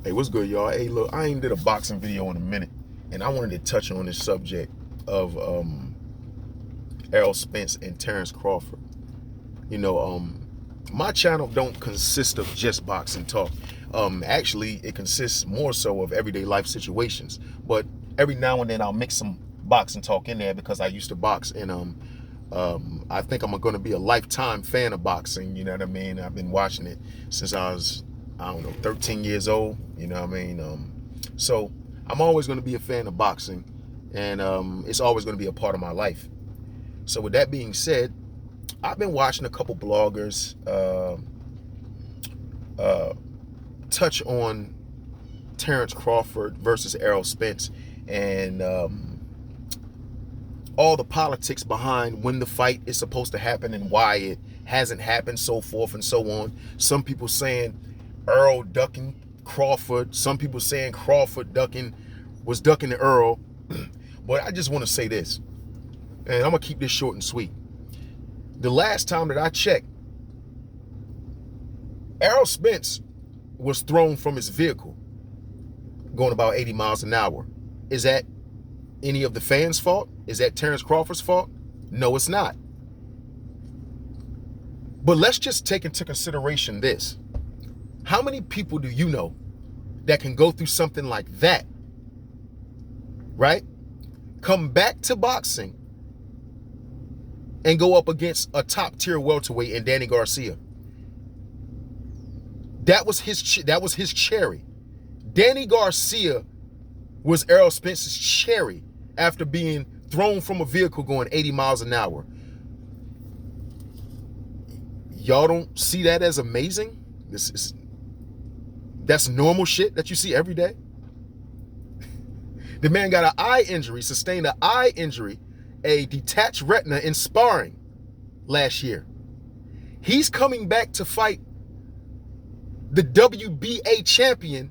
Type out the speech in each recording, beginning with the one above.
Hey, what's good, y'all? Hey, look, I ain't did a boxing video in a minute, and I wanted to touch on this subject of Errol Spence and Terrence Crawford. You know, my channel don't consist of just boxing talk. Actually, it consists more so of everyday life situations. But every now and then I'll mix some boxing talk in there because I used to box, and I think I'm going to be a lifetime fan of boxing. You know what I mean? I've been watching it since I was, I don't know, 13 years old. You know what I mean? So I'm always going to be a fan of boxing, and it's always going to be a part of my life. So with that being said, I've been watching a couple bloggers touch on Terrence Crawford versus Errol Spence, and all the politics behind when the fight is supposed to happen and why it hasn't happened, so forth and so on. Some people saying Errol ducking Crawford. Some people saying Crawford was ducking Errol. But I just want to say this, and I'm going to keep this short and sweet. The last time that I checked, Errol Spence was thrown from his vehicle going about 80 miles an hour. Is that any of the fans' fault? Is that Terrence Crawford's fault? No, it's not. But let's just take into consideration this. How many people do you know that can go through something like that, right? Come back to boxing and go up against a top-tier welterweight in Danny Garcia. That was his cherry. Danny Garcia was Errol Spence's cherry after being thrown from a vehicle going 80 miles an hour. Y'all don't see that as amazing? That's normal shit that you see every day. The man got an eye injury, sustained an eye injury, a detached retina in sparring last year. He's coming back to fight the WBA champion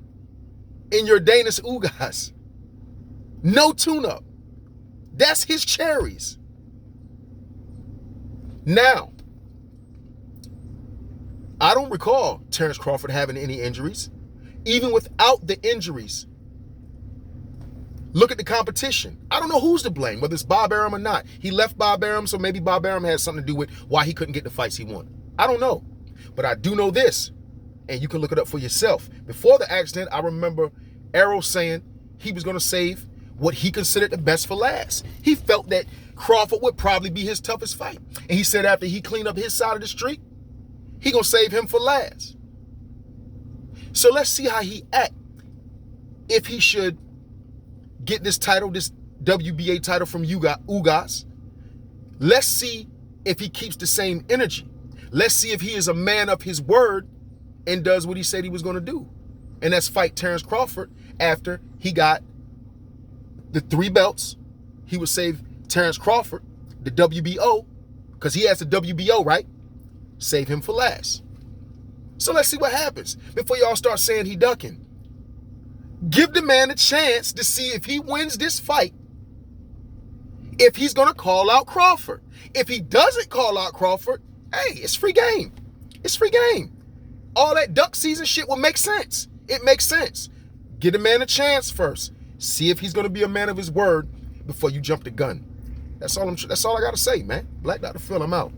in Yordenis Ugas. No tune-up. That's his cherries. Now, I don't recall Terrence Crawford having any injuries. Even without the injuries, look at the competition. I don't know who's to blame, whether it's Bob Arum or not. He left Bob Arum, so maybe Bob Arum has something to do with why he couldn't get the fights he wanted. I don't know. But I do know this, and you can look it up for yourself. Before the accident, I remember Errol saying he was going to save what he considered the best for last. He felt that Crawford would probably be his toughest fight. And he said after he cleaned up his side of the street, he going to save him for last. So let's see how he act if he should get this title, this WBA title from Ugas. Let's see if he keeps the same energy. Let's see if he is a man of his word and does what he said he was going to do. And that's fight Terrence Crawford after he got the 3 belts. He would save Terrence Crawford, the WBO, because he has the WBO, right? Save him for last. So let's see what happens before y'all start saying he ducking. Give the man a chance to see if he wins this fight, if he's going to call out Crawford. If he doesn't call out Crawford, hey, it's free game. It's free game. All that duck season shit will make sense. It makes sense. Give the man a chance first. See if he's going to be a man of his word before you jump the gun. That's all I got to say, man. Black Dr. Phil, I'm out.